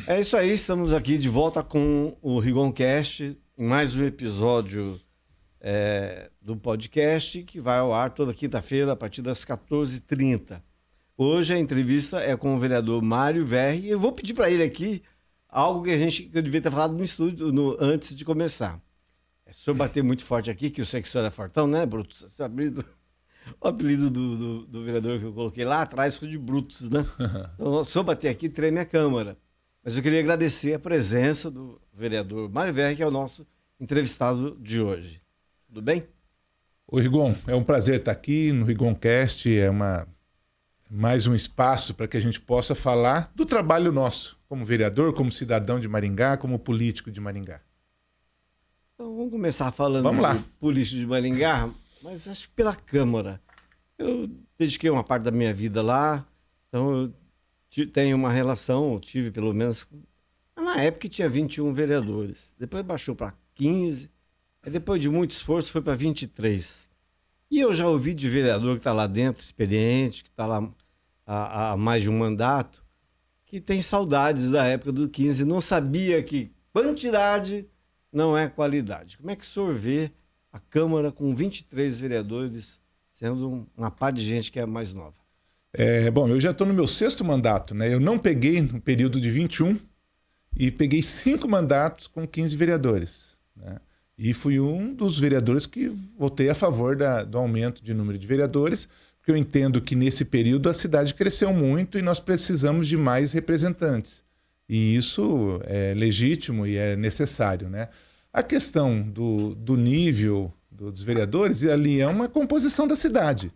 É isso aí, estamos aqui de volta com o Rigoncast, em mais um episódio do podcast que vai ao ar toda quinta-feira a partir das 14h30. Hoje a entrevista é com o vereador Mário Verri e eu vou pedir para ele aqui algo que eu devia ter falado no estúdio antes de começar. Se eu bater muito forte aqui, que eu sei que o senhor é fortão, né, Brutus? O apelido do vereador que eu coloquei lá atrás foi de Brutus, né? Então, se eu bater aqui, treme a Câmara. Mas eu queria agradecer a presença do vereador Mário Verri, que é o nosso entrevistado de hoje. Tudo bem? Oi, Rigon. É um prazer estar aqui no Rigoncast. Mais um espaço para que a gente possa falar do trabalho nosso, como vereador, como cidadão de Maringá, como político de Maringá. Então, vamos começar falando do político de Maringá, mas acho que pela Câmara. Eu dediquei uma parte da minha vida lá, então eu tenho uma relação, tive pelo menos... Na época tinha 21 vereadores, depois baixou para 15, aí depois de muito esforço foi para 23. E eu já ouvi de vereador que está lá dentro, experiente, que está lá há mais de um mandato, que tem saudades da época do 15, não sabia que quantidade não é qualidade. Como é que o senhor vê a Câmara com 23 vereadores, sendo uma pá de gente que é mais nova? Bom, eu já estou no meu 6º mandato, né? Eu não peguei no período de 21 e peguei 5 mandatos com 15 vereadores, né? E fui um dos vereadores que votei a favor do aumento de número de vereadores, porque eu entendo que nesse período a cidade cresceu muito e nós precisamos de mais representantes. E isso é legítimo e é necessário, né? A questão do nível dos vereadores, ali é uma composição da cidade.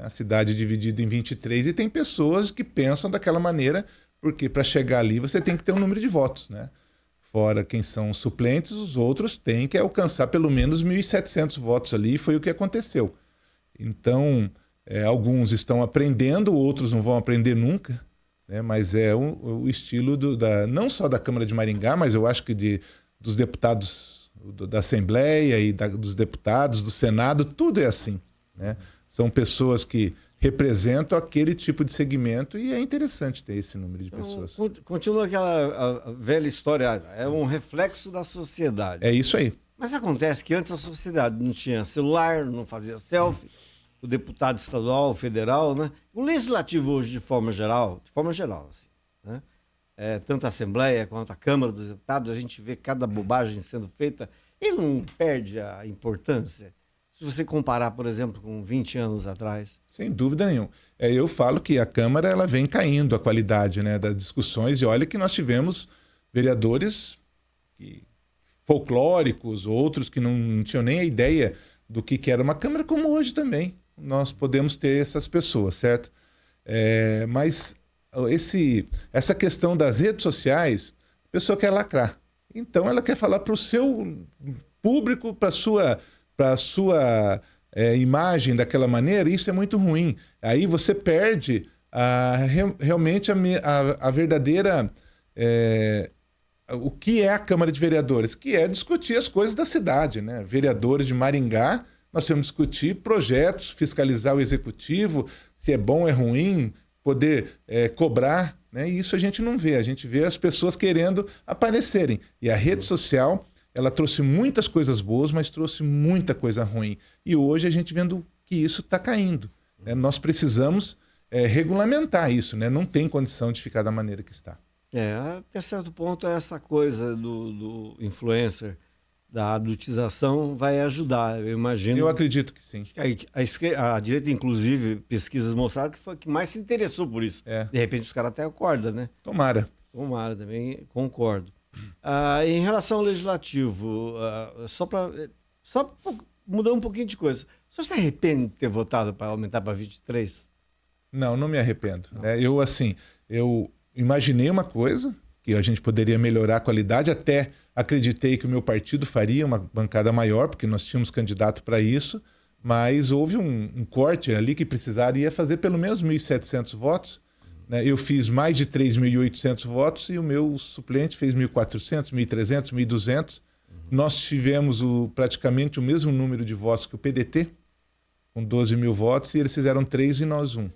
A cidade é dividida em 23 e tem pessoas que pensam daquela maneira, porque para chegar ali você tem que ter um número de votos, né? Fora quem são os suplentes, os outros têm que alcançar pelo menos 1.700 votos ali, e foi o que aconteceu. Então, alguns estão aprendendo, outros não vão aprender nunca, né? Mas é o estilo não só da Câmara de Maringá, mas eu acho que dos deputados da Assembleia e dos deputados do Senado, tudo é assim, né? São pessoas que representam aquele tipo de segmento e é interessante ter esse número de pessoas. Continua aquela velha história, é um reflexo da sociedade. É isso aí. Mas acontece que antes a sociedade não tinha celular, não fazia selfie, o deputado estadual, o federal, né? O legislativo hoje, de forma geral assim, né? Tanto a Assembleia quanto a Câmara dos Deputados, a gente vê cada bobagem sendo feita, ele não perde a importância. Se você comparar, por exemplo, com 20 anos atrás. Sem dúvida nenhuma. Eu falo que a Câmara ela vem caindo a qualidade, né, das discussões, e olha que nós tivemos vereadores folclóricos, outros que não tinham nem a ideia do que era uma Câmara, como hoje também. Nós podemos ter essas pessoas, certo? Mas essa questão das redes sociais, a pessoa quer lacrar. Então ela quer falar para o seu público, para a sua imagem daquela maneira, isso é muito ruim. Aí você perde realmente a verdadeira... o que é a Câmara de Vereadores? Que é discutir as coisas da cidade, né? Vereadores de Maringá, nós temos que discutir projetos, fiscalizar o executivo, se é bom ou é ruim, poder cobrar, né? E isso a gente não vê, a gente vê as pessoas querendo aparecerem. E a rede social... ela trouxe muitas coisas boas, mas trouxe muita coisa ruim. E hoje a gente vendo que isso está caindo, né? Nós precisamos regulamentar isso, né? Não tem condição de ficar da maneira que está. Até certo ponto essa coisa do influencer, da adultização vai ajudar, eu imagino. Eu acredito que sim. A direita, inclusive, pesquisas mostraram que foi a que mais se interessou por isso. De repente os caras até acordam, né? Tomara. Tomara, também concordo. Em relação ao legislativo, só mudar um pouquinho de coisa. O senhor se arrepende de ter votado para aumentar para 23? Não me arrependo. Né? Eu imaginei uma coisa, que a gente poderia melhorar a qualidade, até acreditei que o meu partido faria uma bancada maior, porque nós tínhamos candidato para isso, mas houve um corte ali que precisaria fazer pelo menos 1.700 votos. Eu fiz mais de 3.800 votos e o meu suplente fez 1.400, 1.300, 1.200. Nós tivemos praticamente o mesmo número de votos que o PDT, com 12 mil votos, e eles fizeram 3 e nós 1.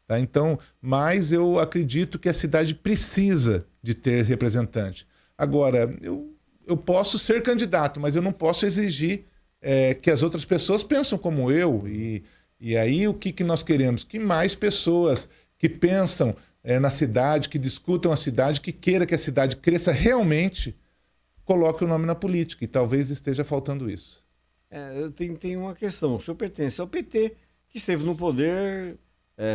Tá? Então, mas eu acredito que a cidade precisa de ter representante. Agora, eu posso ser candidato, mas eu não posso exigir que as outras pessoas pensam como eu. E aí o que nós queremos? Que mais pessoas que pensam na cidade, que discutam a cidade, que queira que a cidade cresça realmente, coloque o nome na política. E talvez esteja faltando isso. Tem uma questão. O senhor pertence ao PT, que esteve no poder,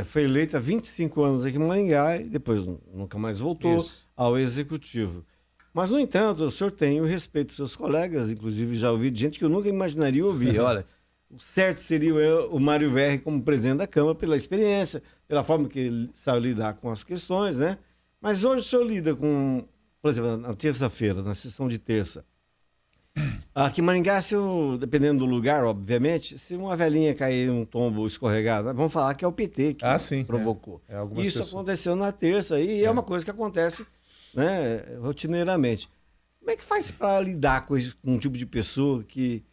foi eleito há 25 anos aqui em Maringá e depois nunca mais voltou ao Executivo. Mas, no entanto, o senhor tem o respeito dos seus colegas, inclusive já ouvi de gente que eu nunca imaginaria ouvir. Olha, o certo seria o Mário Verri como presidente da Câmara pela experiência, pela forma que ele sabe lidar com as questões, né? Mas hoje o senhor lida com, por exemplo, na terça-feira, na sessão de terça. Aqui em Maringá, dependendo do lugar, obviamente, se uma velhinha cair um tombo escorregado, vamos falar que é o PT que provocou. Isso pessoas. Aconteceu na terça e é uma coisa que acontece, né, rotineiramente. Como é que faz para lidar com um tipo de pessoa que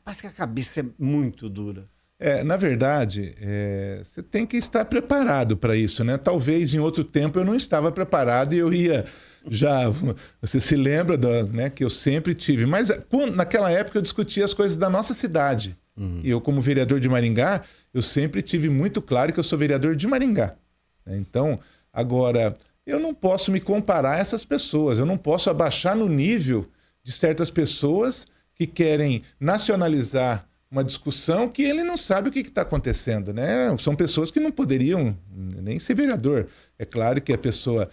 parece que a cabeça é muito dura? Na verdade, você tem que estar preparado para isso, né? Talvez em outro tempo eu não estava preparado e eu ia já... Você se lembra né, que eu sempre tive... Mas naquela época eu discutia as coisas da nossa cidade. E eu, como vereador de Maringá, eu sempre tive muito claro que eu sou vereador de Maringá. Então, agora... Eu não posso me comparar a essas pessoas, eu não posso abaixar no nível de certas pessoas que querem nacionalizar uma discussão que ele não sabe o que está acontecendo, né? São pessoas que não poderiam nem ser vereador. É claro que a pessoa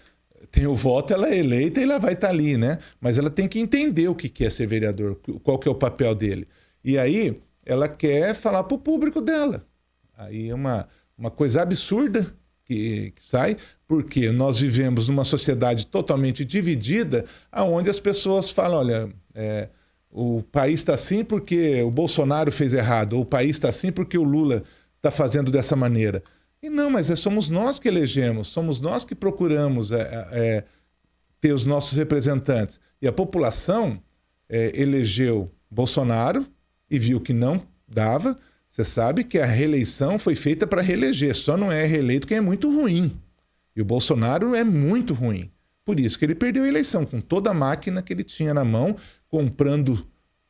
tem o voto, ela é eleita e ela vai estar ali, né? Mas ela tem que entender o que é ser vereador, qual que é o papel dele. E aí ela quer falar para o público dela. Aí é uma coisa absurda que sai, porque nós vivemos numa sociedade totalmente dividida, onde as pessoas falam, olha, o país está assim porque o Bolsonaro fez errado, ou o país está assim porque o Lula está fazendo dessa maneira. E não, mas somos nós que elegemos, somos nós que procuramos ter os nossos representantes. E a população elegeu Bolsonaro e viu que não dava. Você sabe que a reeleição foi feita para reeleger, só não é reeleito quem é muito ruim. E o Bolsonaro é muito ruim. Por isso que ele perdeu a eleição, com toda a máquina que ele tinha na mão, comprando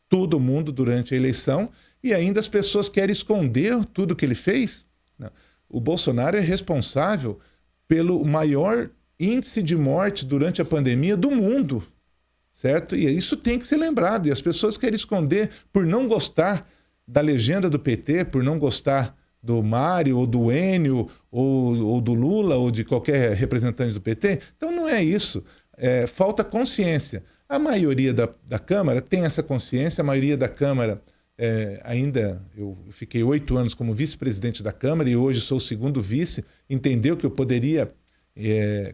todo mundo durante a eleição, e ainda as pessoas querem esconder tudo que ele fez. Não. O Bolsonaro é responsável pelo maior índice de morte durante a pandemia do mundo, certo? E isso tem que ser lembrado, e as pessoas querem esconder por não gostar da legenda do PT, por não gostar do Mário, ou do Enio, ou do Lula, ou de qualquer representante do PT. Então não é isso. Falta consciência. A maioria da Câmara tem essa consciência, a maioria da Câmara ainda... Eu fiquei 8 anos como vice-presidente da Câmara e hoje sou o segundo vice, entendeu que eu poderia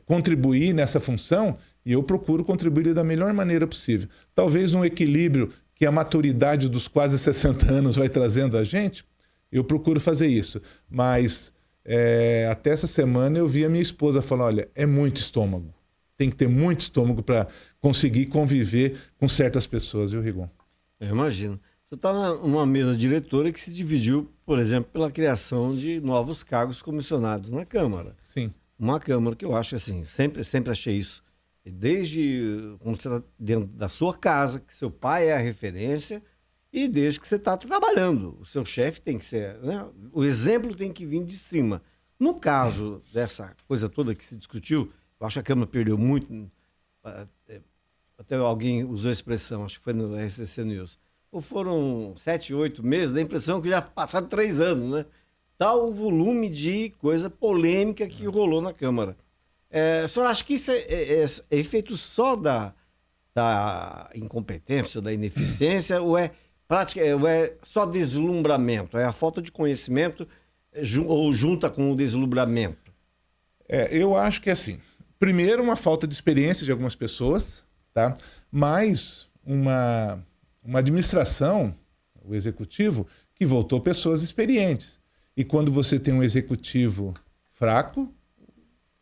contribuir nessa função e eu procuro contribuir da melhor maneira possível. Talvez num equilíbrio que a maturidade dos quase 60 anos vai trazendo a gente, eu procuro fazer isso. Mas até essa semana eu vi a minha esposa falar, olha, é muito estômago. Tem que ter muito estômago para conseguir conviver com certas pessoas, viu, Rigon? Eu imagino. Você está numa mesa diretora que se dividiu, por exemplo, pela criação de novos cargos comissionados na Câmara. Sim. Uma Câmara que eu acho assim, sempre achei isso. Desde quando você está dentro da sua casa, que seu pai é a referência, e desde que você está trabalhando. O seu chefe tem que ser... né? O exemplo tem que vir de cima. No caso dessa coisa toda que se discutiu, eu acho que a Câmara perdeu muito. Até alguém usou a expressão, acho que foi no RCC News. Ou foram 7, 8 meses, dá a impressão que já passaram 3 anos, né? Tal o volume de coisa polêmica que rolou na Câmara. O senhor acha que isso é efeito só da incompetência, da ineficiência, ou é só deslumbramento? É a falta de conhecimento ou junta com o deslumbramento? Eu acho que é assim. Primeiro, uma falta de experiência de algumas pessoas, tá? Mas uma administração, o executivo, que voltou pessoas experientes. E quando você tem um executivo fraco,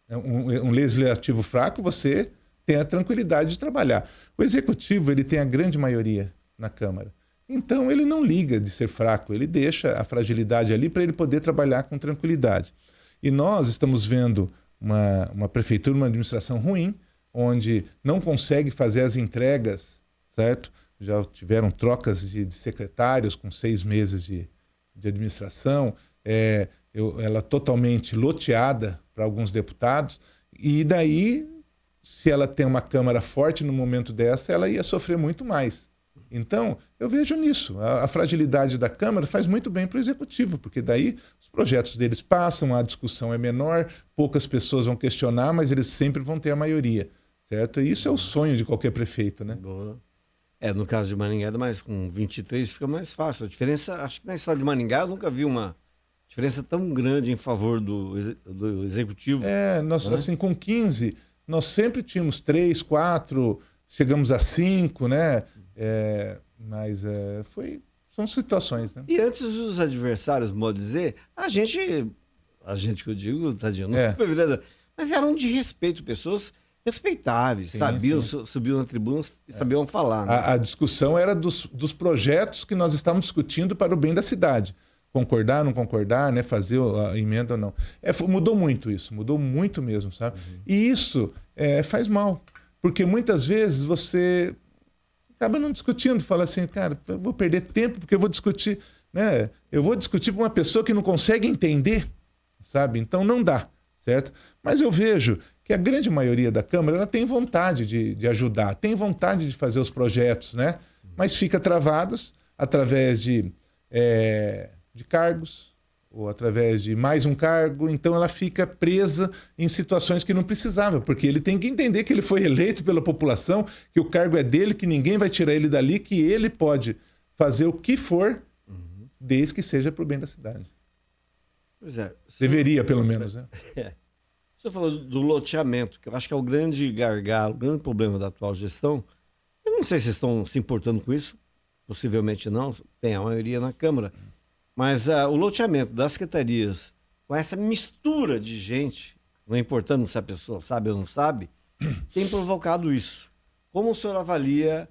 um legislativo fraco, você tem a tranquilidade de trabalhar. O executivo, ele tem a grande maioria na Câmara. Então, ele não liga de ser fraco, ele deixa a fragilidade ali para ele poder trabalhar com tranquilidade. E nós estamos vendo uma prefeitura, uma administração ruim, onde não consegue fazer as entregas, certo? Já tiveram trocas de secretários com 6 meses de administração, ela totalmente loteada para alguns deputados, e daí, se ela tem uma Câmara forte no momento dessa, ela ia sofrer muito mais. Então, eu vejo nisso. A fragilidade da Câmara faz muito bem para o Executivo, porque daí os projetos deles passam, a discussão é menor, poucas pessoas vão questionar, mas eles sempre vão ter a maioria, certo? E isso é o sonho de qualquer prefeito, né? Boa. No caso de Maringá, mas com 23 fica mais fácil. A diferença, acho que na história de Maringá eu nunca vi uma diferença tão grande em favor do Executivo. Nós, assim, com 15, nós sempre tínhamos 3, 4, chegamos a 5, né? São situações, né? E antes dos adversários, modo de dizer, a gente que eu digo, tadinho, não foi vereador, mas eram de respeito, pessoas respeitáveis, sabiam, subiam na tribuna e sabiam falar. Né? A discussão era dos projetos que nós estávamos discutindo para o bem da cidade. Concordar, não concordar, né? Fazer a emenda ou não. Mudou muito isso, mudou muito mesmo, sabe? E isso faz mal, porque muitas vezes você acaba não discutindo, fala assim, cara, eu vou perder tempo porque eu vou discutir, né? Eu vou discutir com uma pessoa que não consegue entender, sabe? Então não dá, certo? Mas eu vejo que a grande maioria da Câmara ela tem vontade de ajudar, tem vontade de fazer os projetos, né? Mas fica travados através de cargos ou através de mais um cargo, então ela fica presa em situações que não precisava, porque ele tem que entender que ele foi eleito pela população, que o cargo é dele, que ninguém vai tirar ele dali, que ele pode fazer o que for, desde que seja para o bem da cidade. Pois é. Deveria, pelo menos, né? O senhor falou do loteamento, que eu acho que é o grande gargalo, o grande problema da atual gestão. Eu não sei se estão se importando com isso, possivelmente não, tem a maioria na Câmara. Mas o loteamento das secretarias, com essa mistura de gente, não importando se a pessoa sabe ou não sabe, tem provocado isso. Como o senhor avalia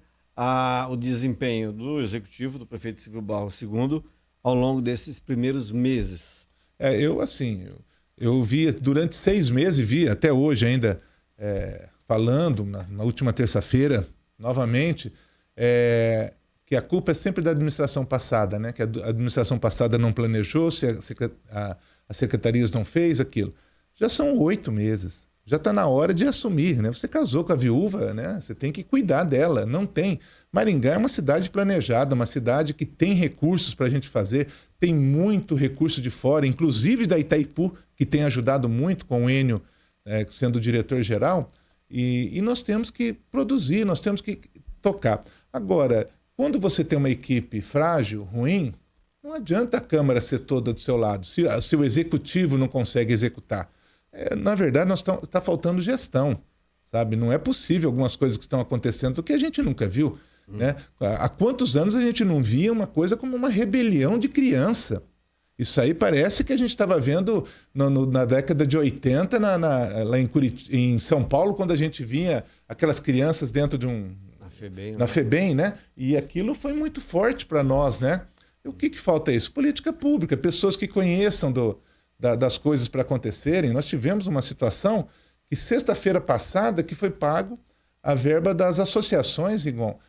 o desempenho do Executivo, do prefeito Silvio Barros II, ao longo desses primeiros meses? Eu vi durante 6 meses, vi até hoje ainda, falando na última terça-feira, novamente, que a culpa é sempre da administração passada, né? Que a administração passada não planejou, se as secretarias não fez aquilo. Já são 8 meses, já está na hora de assumir, né? Você casou com a viúva, né? Você tem que cuidar dela, não tem. Maringá é uma cidade planejada, uma cidade que tem recursos para a gente fazer, tem muito recurso de fora, inclusive da Itaipu, que tem ajudado muito com o Enio sendo o diretor-geral, e nós temos que produzir, nós temos que tocar. Agora, quando você tem uma equipe frágil, ruim, não adianta a Câmara ser toda do seu lado, se o Executivo não consegue executar. Na verdade, está faltando gestão, sabe? Não é possível algumas coisas que estão acontecendo que a gente nunca viu. Né? Há quantos anos a gente não via uma coisa como uma rebelião de criança? Isso aí parece que a gente estava vendo na década de 80 lá em São Paulo, quando a gente vinha aquelas crianças dentro de na FEBEM, né? E aquilo foi muito forte para nós, né? E o que falta é isso? Política pública, pessoas que conheçam das coisas para acontecerem. Nós tivemos uma situação que sexta-feira passada que foi pago a verba das associações, Rigon.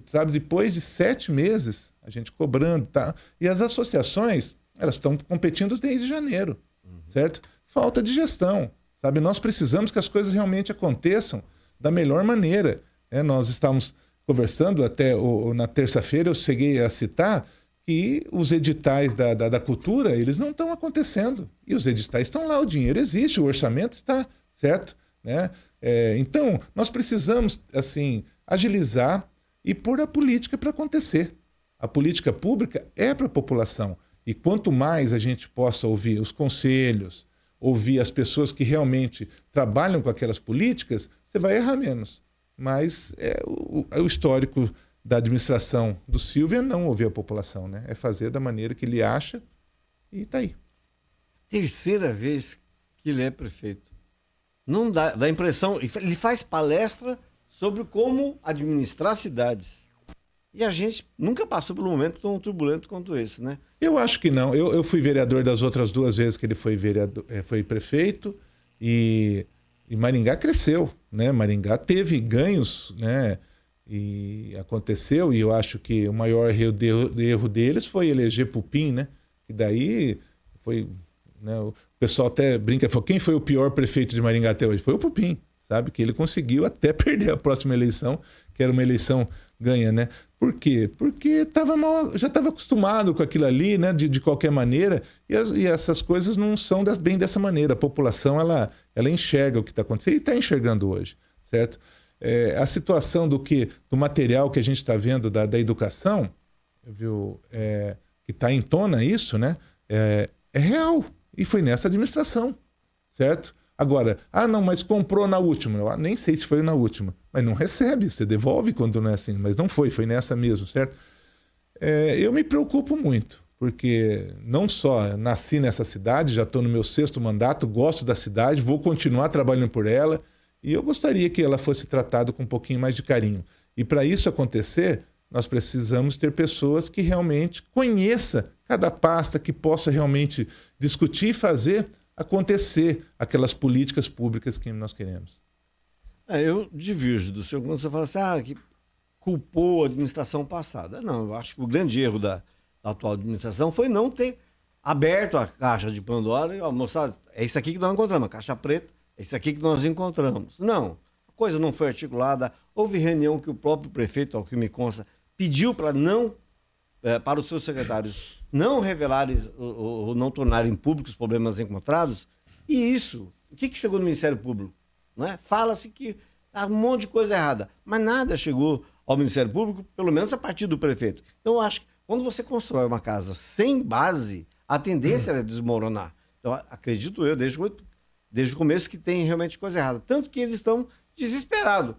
Sabe, depois de 7 meses, a gente cobrando, tá? E as associações, elas estão competindo desde janeiro, certo? Falta de gestão, sabe? Nós precisamos que as coisas realmente aconteçam da melhor maneira. Nós estávamos conversando até na terça-feira, eu cheguei a citar que os editais da cultura, eles não estão acontecendo. E os editais estão lá, o dinheiro existe, o orçamento está, certo? Né? Então, nós precisamos, assim, agilizar e pôr a política para acontecer. A política pública é para a população. E quanto mais a gente possa ouvir os conselhos, ouvir as pessoas que realmente trabalham com aquelas políticas, você vai errar menos. Mas o histórico da administração do Silvio é não ouvir a população, né? É fazer da maneira que ele acha e está aí. Terceira vez que ele é prefeito. Não dá a impressão... Ele faz palestra sobre como administrar cidades. E a gente nunca passou por um momento tão turbulento quanto esse, né? Eu acho que não. Eu fui vereador das outras 2 vezes que ele foi vereador, foi prefeito, e Maringá cresceu, né? Maringá teve ganhos, né? E aconteceu, e eu acho que o maior erro deles foi eleger Pupim, né? E daí foi, né? O pessoal até brinca, falou, quem foi o pior prefeito de Maringá até hoje? Foi o Pupim, sabe? Que ele conseguiu até perder a próxima eleição, que era uma eleição ganha, né? Por quê? Porque já estava acostumado com aquilo ali, né? De qualquer maneira, e essas coisas não são bem dessa maneira. A população, ela enxerga o que está acontecendo e está enxergando hoje, certo? A situação do material que a gente está vendo da educação, viu? Que está em tona isso, né? É real. E foi nessa administração, certo? Agora, não, mas comprou na última. Eu nem sei se foi na última, mas não recebe, você devolve quando não é assim. Mas não foi nessa mesmo, certo? Eu me preocupo muito, porque não só nasci nessa cidade, já estou no meu 6º mandato, gosto da cidade, vou continuar trabalhando por ela, e eu gostaria que ela fosse tratada com um pouquinho mais de carinho. E para isso acontecer, nós precisamos ter pessoas que realmente conheçam cada pasta, que possa realmente discutir e fazer acontecer aquelas políticas públicas que nós queremos. Eu divirjo do senhor quando você fala assim, que culpou a administração passada. Não, eu acho que o grande erro da atual administração foi não ter aberto a caixa de Pandora e, moçada, é isso aqui que nós encontramos, a caixa preta, é isso aqui que nós encontramos. Não, a coisa não foi articulada, houve reunião que o próprio prefeito, ao que me consta, pediu para os seus secretários não revelarem ou não tornarem públicos os problemas encontrados. E isso, o que chegou no Ministério Público? Não é? Fala-se que há um monte de coisa errada, mas nada chegou ao Ministério Público, pelo menos a partir do prefeito. Então, eu acho que quando você constrói uma casa sem base, a tendência é desmoronar. Então, acredito eu, desde o começo, que tem realmente coisa errada. Tanto que eles estão desesperados.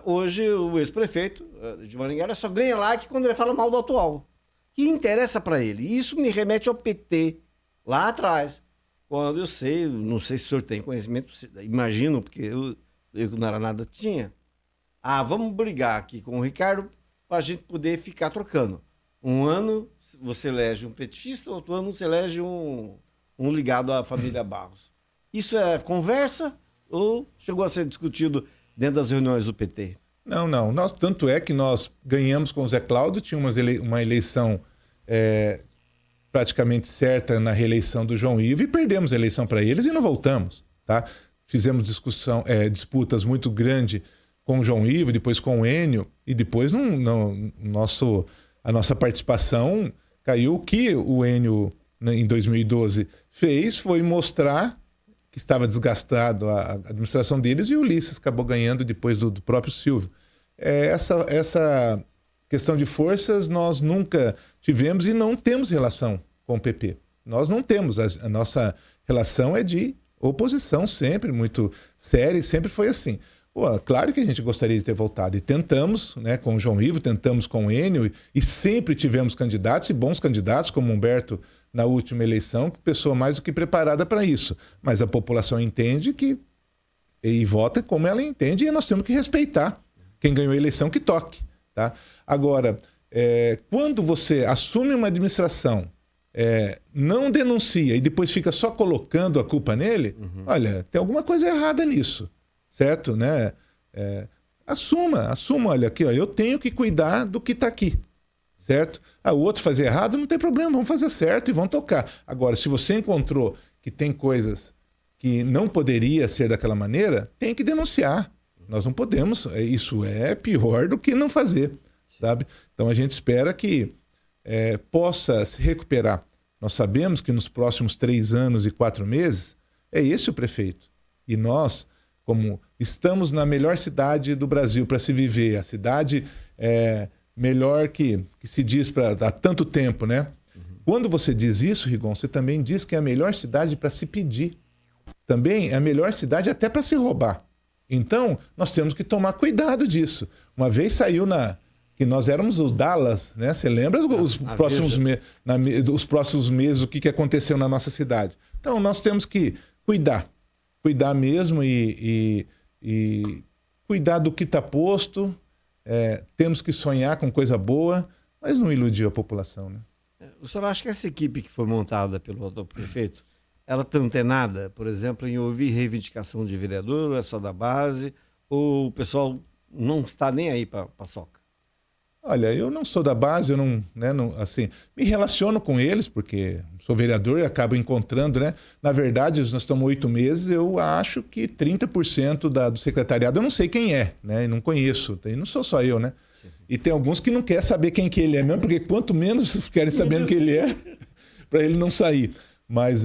Hoje, o ex-prefeito de Maringá só ganha like quando ele fala mal do atual. Que interessa para ele. E isso me remete ao PT, lá atrás. Quando não sei se o senhor tem conhecimento, imagino, porque eu não era nada, tinha. Vamos brigar aqui com o Ricardo para a gente poder ficar trocando. Um ano você elege um petista, outro ano você elege um ligado à família Barros. Isso é conversa ou chegou a ser discutido dentro das reuniões do PT? Não. Tanto é que nós ganhamos com o Zé Cláudio, tinha uma eleição praticamente certa na reeleição do João Ivo, e perdemos a eleição para eles e não voltamos, tá? Fizemos disputas muito grandes com o João Ivo, depois com o Enio, e depois a nossa participação caiu. O que o Enio, em 2012, fez foi mostrar que estava desgastado a administração deles, e o Ulisses acabou ganhando depois do próprio Silvio. Essa questão de forças nós nunca tivemos e não temos relação com o PP. Nós não temos. A nossa relação é de oposição sempre, muito séria, e sempre foi assim. Claro que a gente gostaria de ter voltado, e tentamos, né, com o João Ivo, tentamos com o Enio, e sempre tivemos candidatos, e bons candidatos, como Humberto na última eleição, pessoa mais do que preparada para isso. Mas a população entende e vota como ela entende, e nós temos que respeitar. Quem ganhou a eleição que toque. Tá? Agora, quando você assume uma administração, não denuncia e depois fica só colocando a culpa nele, olha, tem alguma coisa errada nisso, certo? Né? Assuma, olha aqui, ó, eu tenho que cuidar do que está aqui, certo? O outro fazer errado, não tem problema, vamos fazer certo e vamos tocar. Agora, se você encontrou que tem coisas que não poderia ser daquela maneira, tem que denunciar. Nós não podemos, isso é pior do que não fazer, sabe? Então a gente espera que possa se recuperar. Nós sabemos que nos próximos 3 anos e 4 meses, é esse o prefeito. E nós, como estamos na melhor cidade do Brasil para se viver, a cidade melhor que se diz há tanto tempo, né? Quando você diz isso, Rigon, você também diz que é a melhor cidade para se pedir. Também é a melhor cidade até para se roubar. Então, nós temos que tomar cuidado disso. Uma vez saiu que nós éramos os Dallas, né? Você lembra os próximos meses, o que aconteceu na nossa cidade? Então, nós temos que cuidar mesmo e cuidar do que está posto, temos que sonhar com coisa boa, mas não iludir a população, né? O senhor acha que essa equipe que foi montada pelo atual prefeito, ela está antenada, por exemplo, em ouvir reivindicação de vereador, ou é só da base, ou o pessoal não está nem aí para a paçoca? Olha, eu não sou da base, eu assim, me relaciono com eles, porque sou vereador e acabo encontrando, né? Na verdade, nós estamos 8 meses, eu acho que 30% do secretariado eu não sei quem é, né? E não conheço, e não sou só eu, né? Sim. E tem alguns que não querem saber quem que ele é mesmo, porque quanto menos querem saber quem ele é, para ele não sair. Mas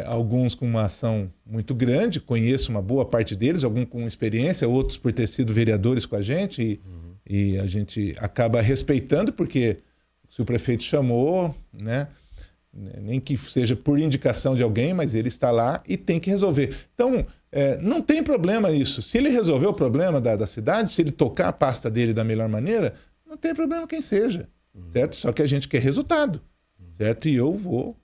alguns com uma ação muito grande, conheço uma boa parte deles, alguns com experiência, outros por ter sido vereadores com a gente, e a gente acaba respeitando, porque se o prefeito chamou, né, nem que seja por indicação de alguém, mas ele está lá e tem que resolver. Então, não tem problema isso. Se ele resolver o problema da cidade, se ele tocar a pasta dele da melhor maneira, não tem problema quem seja, certo? Só que a gente quer resultado, certo? E eu vou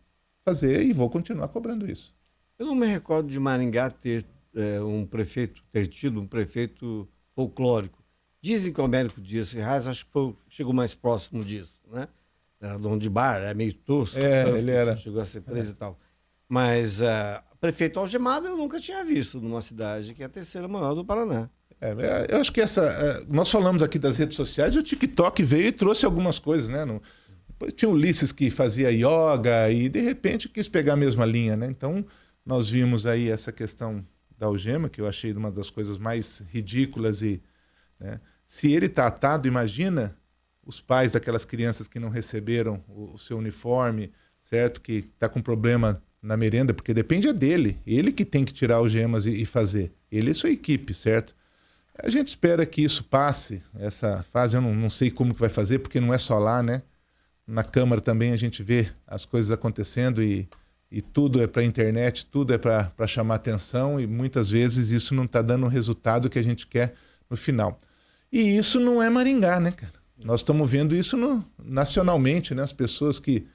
fazer e vou continuar cobrando isso. Eu não me recordo de Maringá ter tido um prefeito folclórico. Dizem que o Américo Dias Ferraz, acho que chegou mais próximo disso, né? Era dono de bar, era meio tosco. Ele era. Chegou a ser preso e tal. Mas prefeito algemado eu nunca tinha visto numa cidade que é a terceira maior do Paraná. Eu acho que nós falamos aqui das redes sociais e o TikTok veio e trouxe algumas coisas, né? Depois tinha o Ulisses que fazia yoga e de repente quis pegar a mesma linha, né? Então nós vimos aí essa questão da algema, que eu achei uma das coisas mais ridículas né? Se ele está atado, imagina os pais daquelas crianças que não receberam o seu uniforme, certo? Que está com problema na merenda, porque depende dele. Ele que tem que tirar algemas e fazer. Ele e sua equipe, certo? A gente espera que isso passe, essa fase. Eu não sei como que vai fazer, porque não é só lá, né? Na Câmara também a gente vê as coisas acontecendo e tudo é para a internet, tudo é para chamar atenção e muitas vezes isso não está dando o resultado que a gente quer no final. E isso não é Maringá, né, cara? Nós estamos vendo isso nacionalmente, né? As pessoas que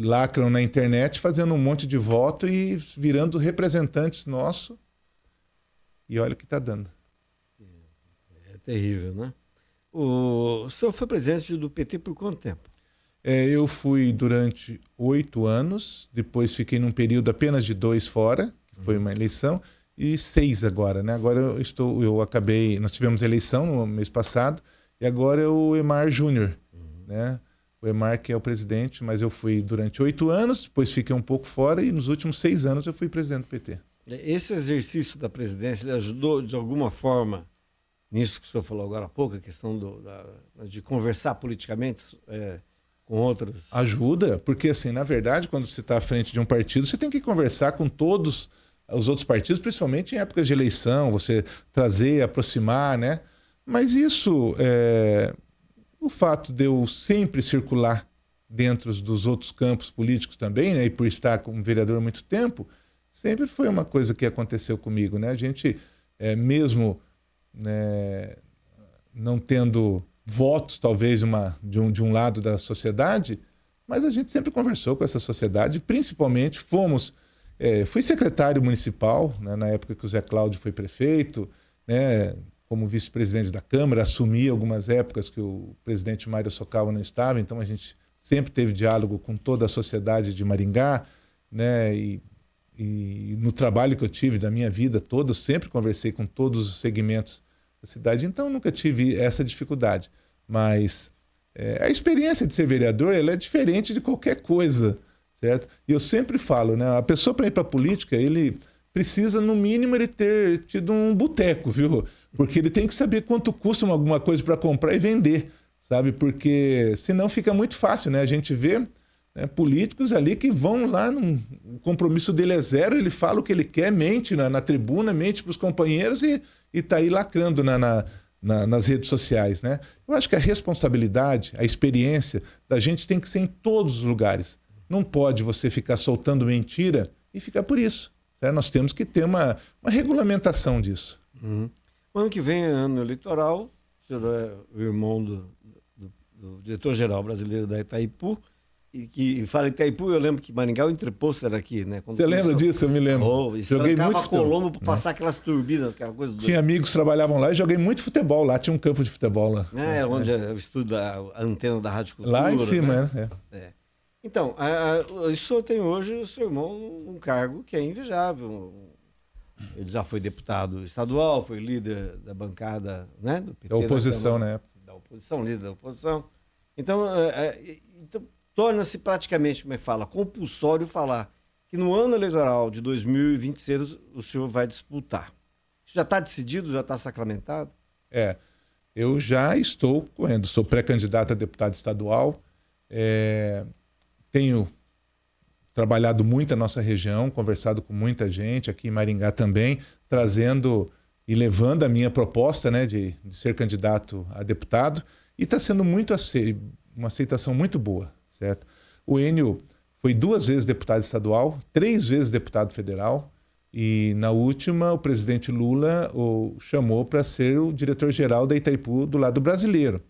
lacram na internet fazendo um monte de voto e virando representantes nossos. E olha o que está dando. É terrível, né? O senhor foi presidente do PT por quanto tempo? Eu fui durante 8 anos, depois fiquei num período apenas de 2 fora, que foi uma eleição, e 6 agora, né? Agora nós tivemos eleição no mês passado, e agora é o Emar Júnior, né? O Emar que é o presidente, mas eu fui durante 8 anos, depois fiquei um pouco fora, e nos últimos 6 anos eu fui presidente do PT. Esse exercício da presidência, ele ajudou de alguma forma nisso que o senhor falou agora há pouco, a questão de conversar politicamente com outros? Ajuda, porque assim, na verdade, quando você está à frente de um partido, você tem que conversar com todos os outros partidos, principalmente em épocas de eleição, você trazer, aproximar, né? Mas isso, o fato de eu sempre circular dentro dos outros campos políticos também, né? E por estar como vereador há muito tempo, sempre foi uma coisa que aconteceu comigo, né? A gente, mesmo não tendo votos, talvez, de um lado da sociedade, mas a gente sempre conversou com essa sociedade, principalmente fui secretário municipal, né, na época que o Zé Cláudio foi prefeito, né, como vice-presidente da Câmara, assumi algumas épocas que o presidente Mário Sokawa não estava, então a gente sempre teve diálogo com toda a sociedade de Maringá, né, e no trabalho que eu tive da minha vida toda, eu sempre conversei com todos os segmentos da cidade, então nunca tive essa dificuldade. Mas a experiência de ser vereador, ela é diferente de qualquer coisa, certo? E eu sempre falo, né? A pessoa para ir para a política, ele precisa, no mínimo, ele ter tido um boteco, viu? Porque ele tem que saber quanto custa alguma coisa para comprar e vender, sabe? Porque senão fica muito fácil, né? A gente vê, né, políticos ali que vão lá, o compromisso dele é zero, ele fala o que ele quer, mente na tribuna, mente para os companheiros e está aí lacrando nas redes sociais, né? Eu acho que a responsabilidade, a experiência da gente tem que ser em todos os lugares. Não pode você ficar soltando mentira e ficar por isso, certo? Nós temos que ter uma regulamentação disso. O ano que vem é ano eleitoral, o senhor é o irmão do diretor-geral brasileiro da Itaipu, E que fala Itaipu, eu lembro que Maringá, o entreposto era aqui, né? Você lembra disso? Eu me lembro. Joguei muito Colombo para passar aquelas turbinas, aquela coisa do... Tinha amigos que trabalhavam lá e joguei muito futebol lá. Tinha um campo de futebol lá. Onde eu estudo a antena da Rádio Cultura. Lá em cima, né? Então, o senhor tem hoje, o seu irmão, um cargo que é invejável. Ele já foi deputado estadual, foi líder da bancada, né, do PT. Da oposição, né? Da oposição, líder da oposição. Então torna-se praticamente, como é que fala, compulsório falar que no ano eleitoral de 2026 o senhor vai disputar. Isso já está decidido, já está sacramentado? Eu já estou correndo, sou pré-candidato a deputado estadual, tenho trabalhado muito a nossa região, conversado com muita gente, aqui em Maringá também, trazendo e levando a minha proposta, né, de ser candidato a deputado, e está sendo uma aceitação muito boa, certo? O Enio foi 2 vezes deputado estadual, 3 vezes deputado federal, e na última o presidente Lula o chamou para ser o diretor-geral da Itaipu do lado brasileiro.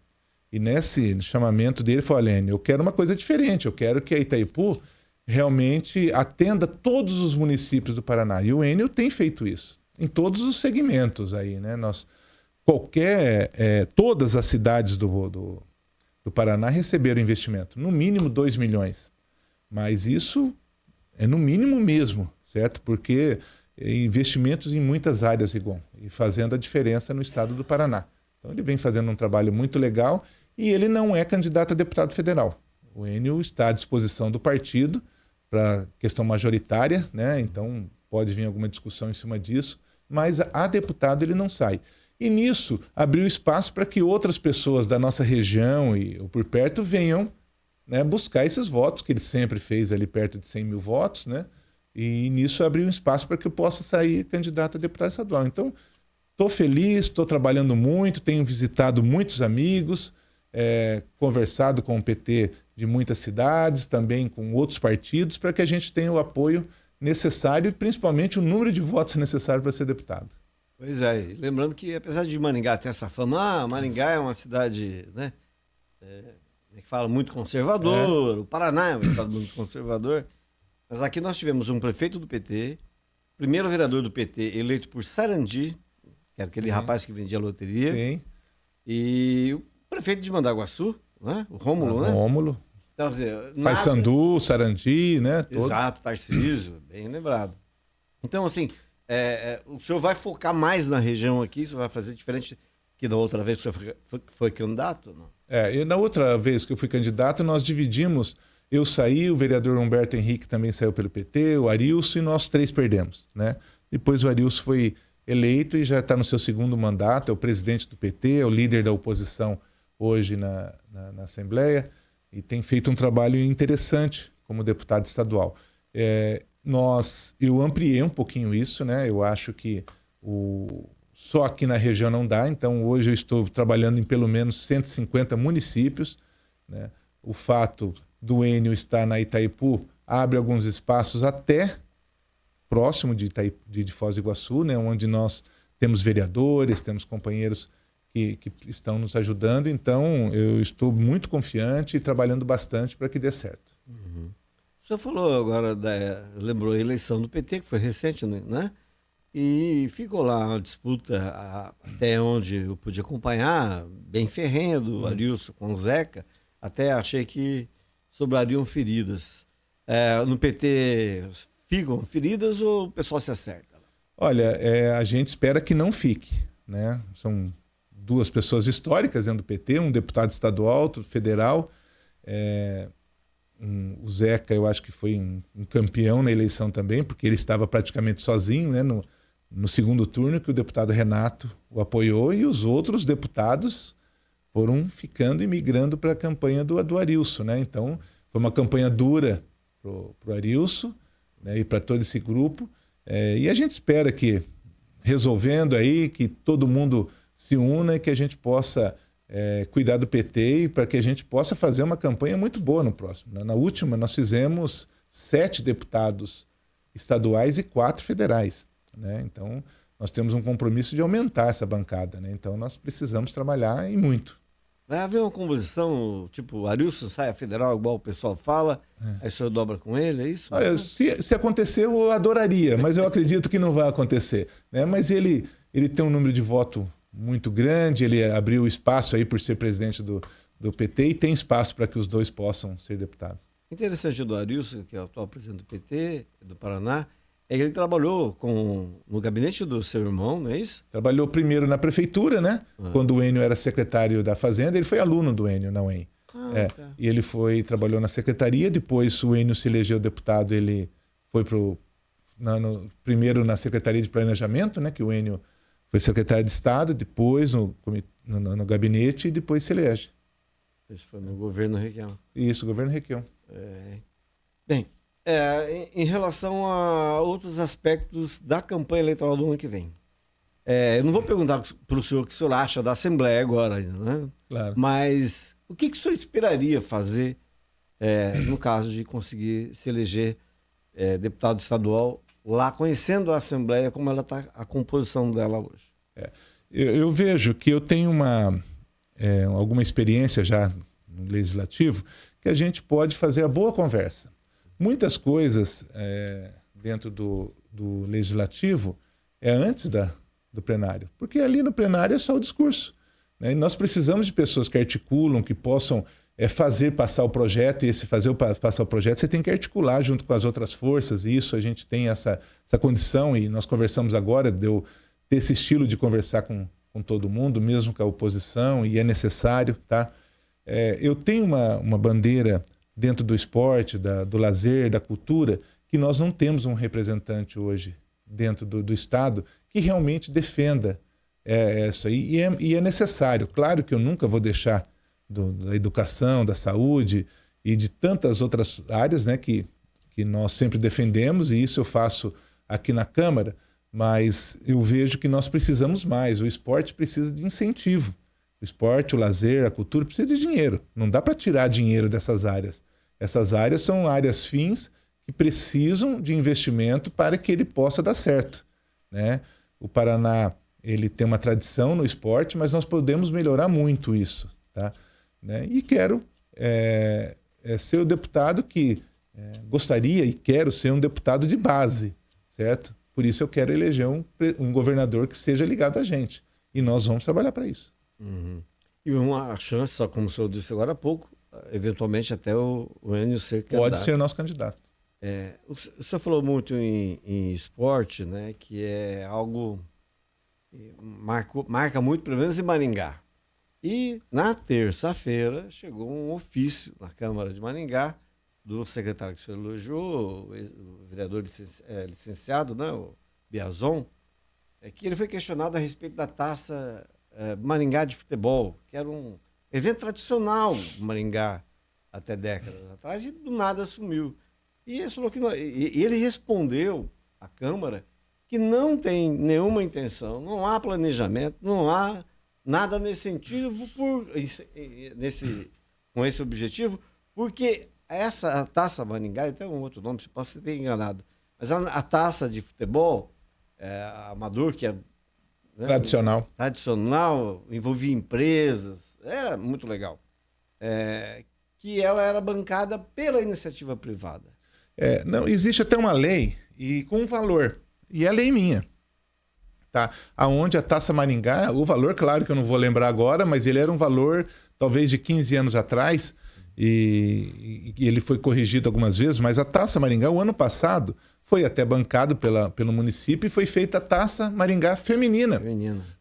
E nesse chamamento dele, ele falou: Enio, eu quero uma coisa diferente, eu quero que a Itaipu realmente atenda todos os municípios do Paraná. E o Enio tem feito isso, em todos os segmentos aí, né? Todas as cidades do Paraná receberam investimento, no mínimo 2 milhões. Mas isso é no mínimo mesmo, certo? Porque investimentos em muitas áreas, Rigon, e fazendo a diferença no estado do Paraná. Então ele vem fazendo um trabalho muito legal e ele não é candidato a deputado federal. O Enio está à disposição do partido para questão majoritária, né? Então pode vir alguma discussão em cima disso, mas a deputado ele não sai. E nisso abriu espaço para que outras pessoas da nossa região ou por perto venham, né, buscar esses votos, que ele sempre fez ali perto de 100 mil votos, né? E nisso abriu um espaço para que eu possa sair candidato a deputado estadual. Então, estou feliz, estou trabalhando muito, tenho visitado muitos amigos, conversado com o PT de muitas cidades, também com outros partidos, para que a gente tenha o apoio necessário e principalmente o número de votos necessário para ser deputado. Pois é, lembrando que apesar de Maringá ter essa fama, Maringá é uma cidade, né, que fala muito conservador, o Paraná é um estado muito conservador, mas aqui nós tivemos um prefeito do PT, primeiro vereador do PT eleito por Sarandi, que era aquele rapaz que vendia loteria, e o prefeito de Mandaguaçu, né, o Rômulo, né? Rômulo. Então, quer dizer, Paysandu, Sarandi, né? Exato, Tarcísio, bem lembrado. Então, assim, o senhor vai focar mais na região aqui, o senhor vai fazer diferente que da outra vez que o senhor foi candidato? Não? E na outra vez que eu fui candidato, nós dividimos, eu saí, o vereador Humberto Henrique também saiu pelo PT, o Arilson, e nós 3 perdemos, né? Depois o Arilson foi eleito e já está no seu 2º mandato, é o presidente do PT, é o líder da oposição hoje na Assembleia, e tem feito um trabalho interessante como deputado estadual. Eu ampliei um pouquinho isso, né? Eu acho que só aqui na região não dá, então hoje eu estou trabalhando em pelo menos 150 municípios, né? O fato do Enio estar na Itaipu abre alguns espaços até próximo de Foz do Iguaçu, né? Onde nós temos vereadores, temos companheiros que estão nos ajudando, então eu estou muito confiante e trabalhando bastante para que dê certo. Uhum. O senhor falou agora, lembrou a eleição do PT, que foi recente, né? E ficou lá uma disputa até onde eu pude acompanhar, bem ferrenha, do Arilson com o Zeca, até achei que sobrariam feridas. No PT ficam feridas ou o pessoal se acerta? Olha, a gente espera que não fique, né? São 2 pessoas históricas dentro do PT, um deputado estadual, outro federal. O Zeca, eu acho que foi um campeão na eleição também, porque ele estava praticamente sozinho, né, no 2º turno, que o deputado Renato o apoiou, e os outros deputados foram ficando e migrando para a campanha do Arilson, né? Então, foi uma campanha dura pro Arilson, né, e para todo esse grupo. E a gente espera que, resolvendo aí, que todo mundo se una e que a gente possa cuidar do PT e para que a gente possa fazer uma campanha muito boa no próximo. Na última, nós fizemos 7 deputados estaduais e 4 federais, né? Então, nós temos um compromisso de aumentar essa bancada, né? Então, nós precisamos trabalhar e muito. Vai haver uma composição, tipo, o Arilson sai a federal, igual o pessoal fala, aí o senhor dobra com ele, é isso? Olha, se acontecer, eu adoraria, mas eu acredito que não vai acontecer, né? Mas ele tem um número de voto muito grande, ele abriu espaço aí por ser presidente do PT e tem espaço para que os dois possam ser deputados. Interessante do Arilson, que é o atual presidente do PT, do Paraná, é que ele trabalhou no gabinete do seu irmão, não é isso? Trabalhou primeiro na prefeitura, né? Quando o Enio era secretário da Fazenda, ele foi aluno do Enio na UEM. Tá. E ele trabalhou na secretaria, depois o Enio se elegeu deputado, ele foi primeiro na Secretaria de Planejamento, né? Que o Enio foi secretário de Estado, depois no gabinete e depois se elege. Isso foi no governo Requião. Isso, governo Requião. Bem, em relação a outros aspectos da campanha eleitoral do ano que vem. Eu não vou perguntar para o senhor o que o senhor acha da Assembleia agora, né? Claro. Mas o que o senhor esperaria fazer no caso de conseguir se eleger deputado estadual lá, conhecendo a Assembleia, como ela está, a composição dela hoje? Eu vejo que eu tenho alguma experiência já no Legislativo, que a gente pode fazer a boa conversa. Muitas coisas dentro do Legislativo antes do plenário, porque ali no plenário é só o discurso, né? E nós precisamos de pessoas que articulam, que possam fazer passar o projeto, e passar o projeto você tem que articular junto com as outras forças, e isso a gente tem essa condição, e nós conversamos agora, deu ter esse estilo de conversar com todo mundo, mesmo com a oposição, e é necessário, tá? Eu tenho uma bandeira dentro do esporte, do lazer, da cultura, que nós não temos um representante hoje dentro do Estado que realmente defenda isso aí, e é necessário. Claro que eu nunca vou deixar da educação, da saúde e de tantas outras áreas, né, que nós sempre defendemos, e isso eu faço aqui na Câmara, mas eu vejo que nós precisamos mais. O esporte precisa de incentivo. O esporte, o lazer, a cultura precisa de dinheiro. Não dá para tirar dinheiro dessas áreas. Essas áreas são áreas fins que precisam de investimento para que ele possa dar certo, né? O Paraná, ele tem uma tradição no esporte, mas nós podemos melhorar muito isso, tá? Né? E quero ser o deputado que gostaria e quero ser um deputado de base, certo? Por isso eu quero eleger um governador que seja ligado a gente. E nós vamos trabalhar para isso. Uhum. E uma chance, só como o senhor disse agora há pouco, eventualmente até o Enio ser candidato. Pode ser nosso candidato. O senhor falou muito em esporte, né, que é algo que marca muito, pelo menos em Maringá. E na terça-feira chegou um ofício na Câmara de Maringá do secretário que o senhor elogiou, o vereador licenciado, né, o Biazon, que ele foi questionado a respeito da taça Maringá de futebol, que era um evento tradicional do Maringá até décadas atrás, e do nada sumiu. E ele falou que ele respondeu à Câmara que não tem nenhuma intenção, não há planejamento, não há nada nesse sentido com esse objetivo, porque a taça Maringá, tem um outro nome, posso ter enganado, mas a taça de futebol amador, que é, né, tradicional, envolvia empresas, era muito legal, que ela era bancada pela iniciativa privada. Não, existe até uma lei e com um valor, e é lei minha, tá? Aonde a taça Maringá, o valor, claro que eu não vou lembrar agora, mas ele era um valor talvez de 15 anos atrás, e ele foi corrigido algumas vezes, mas a taça Maringá, o ano passado, foi até bancado pelo município e foi feita a taça Maringá feminina.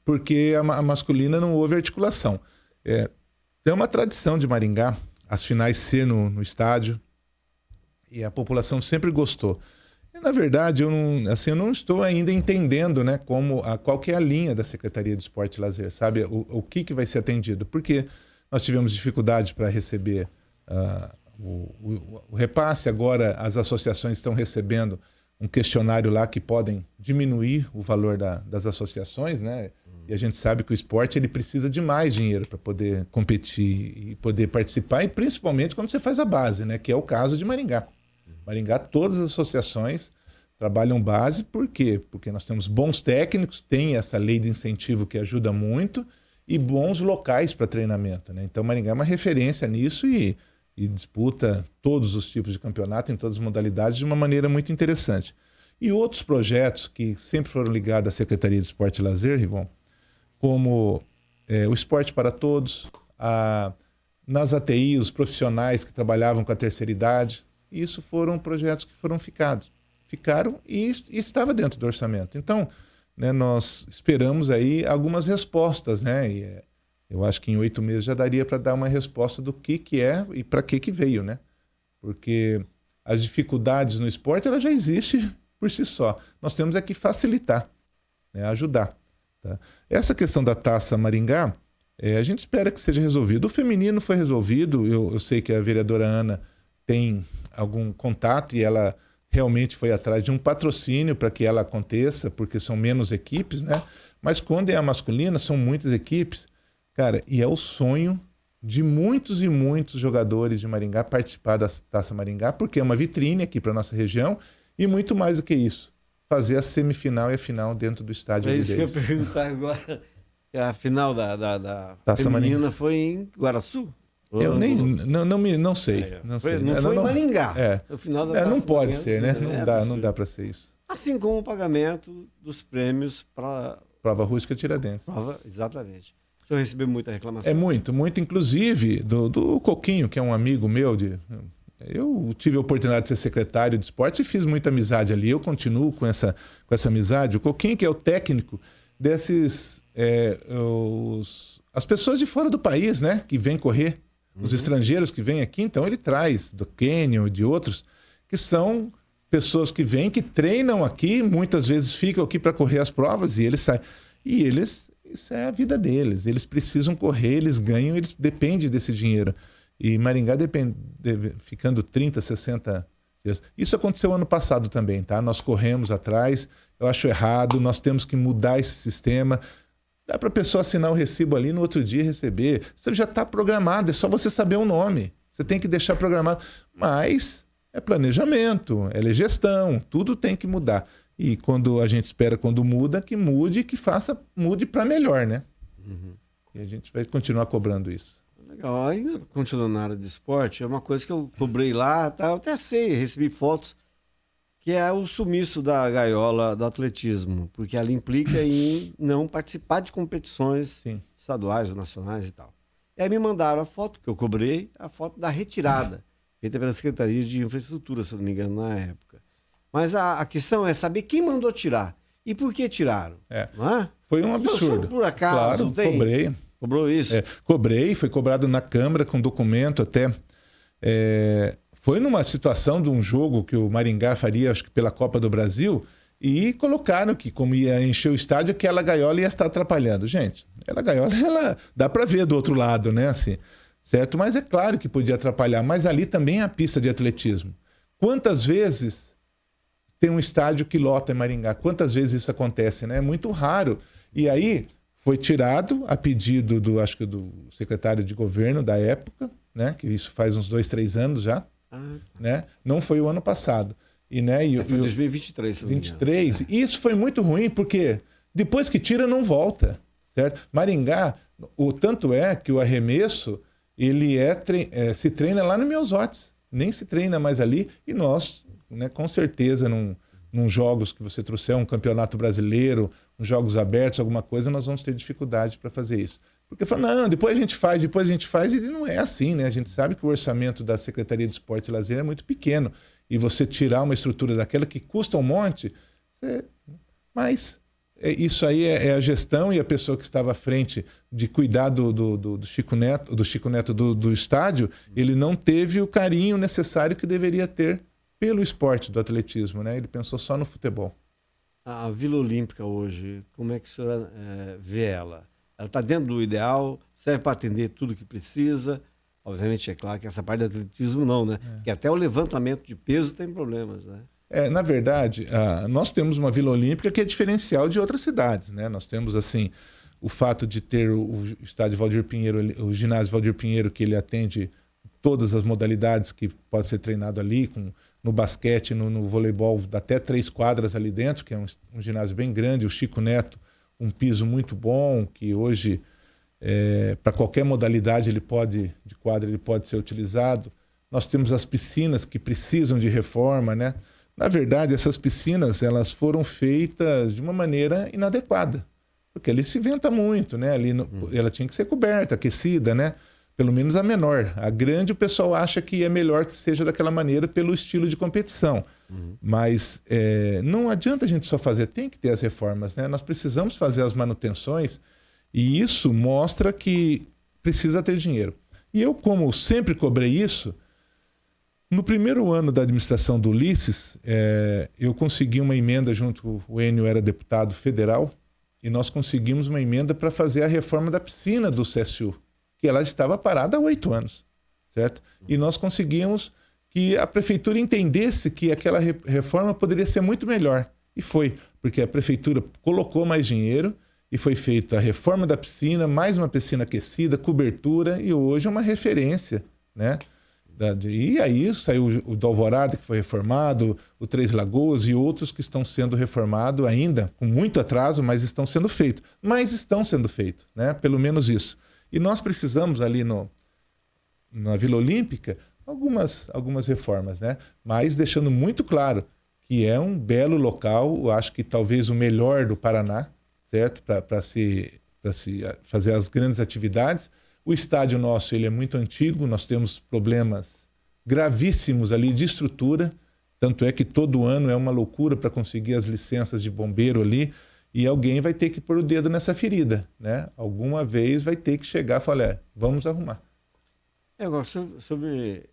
Porque a masculina não houve articulação. Tem uma tradição de Maringá, as finais ser no estádio, e a população sempre gostou. E, na verdade, eu não estou ainda entendendo, né, qual que é a linha da Secretaria de Esporte e Lazer, sabe? O que vai ser atendido. Porque nós tivemos dificuldade para receber o repasse, agora as associações estão recebendo um questionário lá que podem diminuir o valor das associações, né? E a gente sabe que o esporte ele precisa de mais dinheiro para poder competir e poder participar, e principalmente quando você faz a base, né? Que é o caso de Maringá. Maringá, todas as associações trabalham base, por quê? Porque nós temos bons técnicos, tem essa lei de incentivo que ajuda muito, e bons locais para treinamento, né? Então Maringá é uma referência nisso e disputa todos os tipos de campeonato em todas as modalidades de uma maneira muito interessante. E outros projetos que sempre foram ligados à Secretaria de Esporte e Lazer, Rivon, como o Esporte para Todos, nas ATI, os profissionais que trabalhavam com a terceira idade, isso foram projetos que ficaram e estava dentro do orçamento. Então, né, nós esperamos aí algumas respostas, né? E eu acho que em 8 meses já daria para dar uma resposta do que é e para que veio, né? Porque as dificuldades no esporte ela já existe por si só. Nós temos é que facilitar, né, ajudar. Tá? Essa questão da Taça Maringá, a gente espera que seja resolvido. O feminino foi resolvido, eu sei que a vereadora Ana tem algum contato e ela realmente foi atrás de um patrocínio para que ela aconteça, porque são menos equipes, né? Mas quando é a masculina, são muitas equipes, cara, e é o sonho de muitos e muitos jogadores de Maringá participar da Taça Maringá, porque é uma vitrine aqui para nossa região e muito mais do que isso, fazer a semifinal e a final dentro do estádio. É isso que eu ia perguntar agora. A final da Taça feminina Maringá foi em Guaraçu? Eu não sei. Não sei. Não foi em Maringá. O final da não pode ser, né? Não dá para ser isso. Assim como o pagamento dos prêmios para Prova Rústica Tiradentes. Exatamente. O senhor recebeu muita reclamação? É muito. Inclusive do Coquinho, que é um amigo meu. Eu tive a oportunidade de ser secretário de esportes e fiz muita amizade ali. Eu continuo com essa amizade. O Coquinho, que é o técnico desses... as pessoas de fora do país, né? Que vêm correr. Os estrangeiros que vêm aqui, então ele traz do Quênia e de outros, que são pessoas que vêm, que treinam aqui, muitas vezes ficam aqui para correr as provas e eles saem. E isso é a vida deles. Eles precisam correr, eles ganham, eles dependem desse dinheiro. E Maringá ficando 30, 60 dias. Isso aconteceu ano passado também, tá? Nós corremos atrás, eu acho errado, nós temos que mudar esse sistema. Dá para a pessoa assinar o recibo ali no outro dia receber. Você já está programado, é só você saber o nome. Você tem que deixar programado. Mas é planejamento, é gestão, tudo tem que mudar. E quando a gente espera, quando muda, que mude, mude para melhor, né? E a gente vai continuar cobrando isso. Legal. Ainda continuando na área de esporte, é uma coisa que eu cobrei lá, tá? Eu até sei, recebi fotos, que é o sumiço da gaiola do atletismo, porque ela implica em não participar de competições estaduais ou nacionais e tal. E aí me mandaram a foto, que eu cobrei, a foto da retirada, feita pela Secretaria de Infraestrutura, se eu não me engano, na época. Mas a questão é saber quem mandou tirar e por que tiraram. Não é? Foi um absurdo. Por acaso, claro, cobrei. Cobrou isso? Cobrei, foi cobrado na Câmara com documento até... Foi numa situação de um jogo que o Maringá faria, acho que pela Copa do Brasil, e colocaram que, como ia encher o estádio, aquela gaiola ia estar atrapalhando. Gente, aquela gaiola, ela dá para ver do outro lado, né? Assim, certo? Mas é claro que podia atrapalhar. Mas ali também é a pista de atletismo. Quantas vezes tem um estádio que lota em Maringá? Quantas vezes isso acontece, né? É muito raro. E aí foi tirado a pedido acho que do secretário de governo da época, né? Que isso faz uns 2, 3 anos já. Né? Não foi o ano passado. E, né, foi 2023. 23. E isso foi muito ruim, porque depois que tira, não volta. Certo? Maringá, tanto é que o arremesso ele se treina lá no Meusotes. Nem se treina mais ali. E nós, né, com certeza, num jogos que você trouxer, um campeonato brasileiro, uns jogos abertos, alguma coisa, nós vamos ter dificuldade para fazer isso. Porque fala, não, depois a gente faz, e não é assim, né? A gente sabe que o orçamento da Secretaria de Esporte e Lazer é muito pequeno. E você tirar uma estrutura daquela que custa um monte, mas isso aí é a gestão e a pessoa que estava à frente de cuidar do Chico Neto do estádio, ele não teve o carinho necessário que deveria ter pelo esporte do atletismo, né? Ele pensou só no futebol. A Vila Olímpica hoje, como é que a senhora vê ela? Ela está dentro do ideal, serve para atender tudo que precisa. Obviamente, é claro que essa parte do atletismo não, né? Porque até o levantamento de peso tem problemas, né? Na verdade, nós temos uma Vila Olímpica que é diferencial de outras cidades, né? Nós temos, assim, o fato de ter o estádio Valdir Pinheiro, o ginásio Valdir Pinheiro, que ele atende todas as modalidades que pode ser treinado ali, no basquete, no voleibol, até 3 quadras ali dentro, que é um ginásio bem grande. O Chico Neto, um piso muito bom, que hoje para qualquer modalidade de quadra ele pode ser utilizado. Nós temos as piscinas que precisam de reforma, né? Na verdade, essas piscinas elas foram feitas de uma maneira inadequada, porque ali se venta muito, né? Ela tinha que ser coberta, aquecida, né? Pelo menos a menor. A grande o pessoal acha que é melhor que seja daquela maneira pelo estilo de competição. Mas não adianta a gente só fazer, tem que ter as reformas, né? Nós precisamos fazer as manutenções e isso mostra que precisa ter dinheiro. E eu, como sempre cobrei isso, no primeiro ano da administração do Ulisses, eu consegui uma emenda junto, o Enio era deputado federal, e nós conseguimos uma emenda para fazer a reforma da piscina do CSU, que ela estava parada há 8 anos, certo? E nós conseguimos que a prefeitura entendesse que aquela reforma poderia ser muito melhor. E foi, porque a prefeitura colocou mais dinheiro e foi feita a reforma da piscina, mais uma piscina aquecida, cobertura, e hoje é uma referência, né? E aí saiu o do Alvorada, que foi reformado, o Três Lagoas e outros que estão sendo reformados ainda, com muito atraso, mas estão sendo feitos. Né? Pelo menos isso. E nós precisamos ali na Vila Olímpica algumas reformas, né? Mas deixando muito claro que é um belo local, eu acho que talvez o melhor do Paraná, certo? Para se fazer as grandes atividades. O estádio nosso ele é muito antigo, nós temos problemas gravíssimos ali de estrutura, tanto é que todo ano é uma loucura para conseguir as licenças de bombeiro ali, e alguém vai ter que pôr o dedo nessa ferida, né? Alguma vez vai ter que chegar e falar, vamos arrumar. Agora, sobre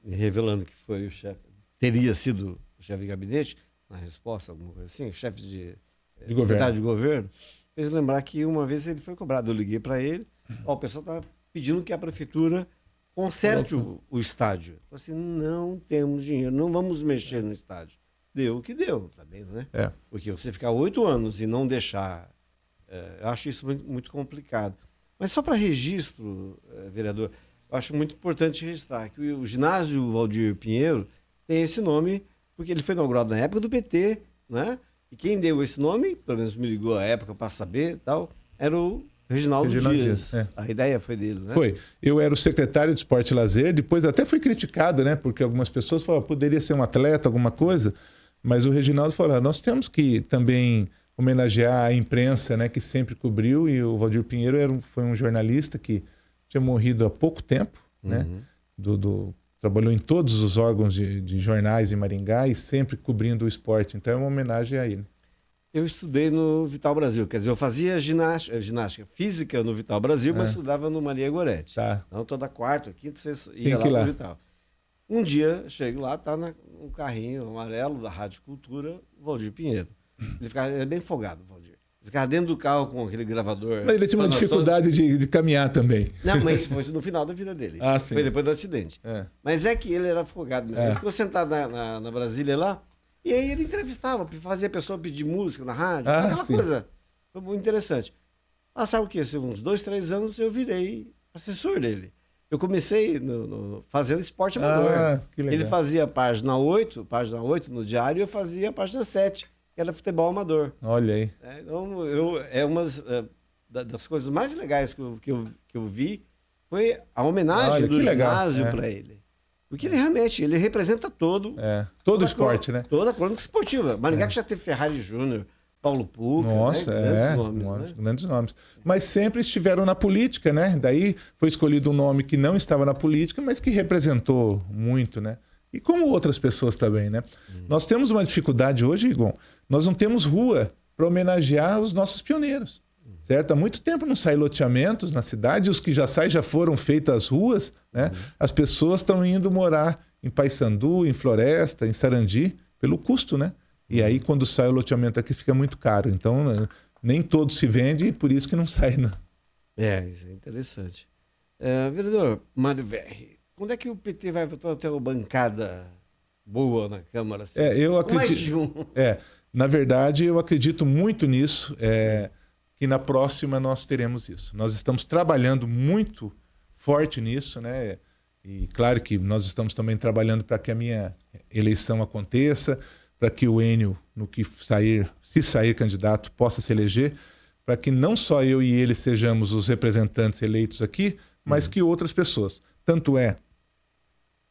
me revelando que foi o chefe, teria sido o chefe de gabinete, na resposta, alguma coisa assim, chefe de governo. De governo, fez lembrar que uma vez ele foi cobrado, eu liguei para ele, o pessoal está pedindo que a prefeitura conserte o estádio. Eu falei assim, não temos dinheiro, não vamos mexer no estádio. Deu o que deu, tá bem, né? Porque você ficar 8 anos e não deixar, eu acho isso muito, muito complicado. Mas só para registro, vereador, eu acho muito importante registrar que o ginásio Valdir Pinheiro tem esse nome porque ele foi inaugurado na época do PT, né? E quem deu esse nome, pelo menos me ligou à época para saber, tal, era o Reginaldo Dias. A ideia foi dele, né? Foi. Eu era o secretário de Esporte e Lazer, depois até fui criticado, né? Porque algumas pessoas falavam, poderia ser um atleta, alguma coisa, mas o Reginaldo falou, nós temos que também homenagear a imprensa, né? Que sempre cobriu, e o Valdir Pinheiro foi um jornalista que tinha morrido há pouco tempo, né? Trabalhou em todos os órgãos de jornais em Maringá e sempre cobrindo o esporte. Então é uma homenagem a ele. Eu estudei no Vital Brasil, quer dizer, eu fazia ginástica física no Vital Brasil, mas estudava no Maria Goretti. Tá. Então toda quarta, quinta, você ia lá no Vital. Um dia, chego lá, tá um carrinho amarelo da Rádio Cultura, Valdir Pinheiro. Ele era bem folgado, Valdir. Ele ficava dentro do carro com aquele gravador. Mas ele tinha uma dificuldade de caminhar também. Não, mas isso foi no final da vida dele. Sim. Foi depois do acidente. Mas é que ele era folgado mesmo. Ele ficou sentado na Brasília lá, e aí ele entrevistava, fazia a pessoa pedir música na rádio, aquela coisa. Foi muito interessante. Passaram o quê? Uns 2, 3 anos eu virei assessor dele. Eu comecei fazendo esporte amador. Que legal. Ele fazia a página 8 no diário, e eu fazia a página 7, que era futebol amador. Olha aí. Então, uma das coisas mais legais que eu vi foi a homenagem do ginásio para ele. Porque ele realmente, ele representa todo o esporte, né? Toda a crônica esportiva. Maringá que já teve Ferrari Júnior, Paulo Puca, nossa, grandes nomes, né? Grandes nomes. Mas sempre estiveram na política, né? Daí foi escolhido um nome que não estava na política, mas que representou muito, né? E como outras pessoas também, né? Nós temos uma dificuldade hoje, Igon, nós não temos rua para homenagear os nossos pioneiros, certo? Há muito tempo não saem loteamentos na cidade, e os que já saem já foram feitas as ruas, né? As pessoas estão indo morar em Paissandu, em Floresta, em Sarandi, pelo custo, né? E aí quando sai o loteamento aqui fica muito caro, então nem todo se vende e por isso que não sai, né? Isso é interessante. Vereador Mário Verri, quando é que o PT vai voltar a ter uma bancada boa na Câmara? Assim? Eu acredito. Mais de um. Na verdade, eu acredito muito nisso, que na próxima nós teremos isso. Nós estamos trabalhando muito forte nisso, né? E claro que nós estamos também trabalhando para que a minha eleição aconteça, para que o Enio, se sair candidato, possa se eleger. para que não só eu e ele sejamos os representantes eleitos aqui, mas que outras pessoas. Tanto é,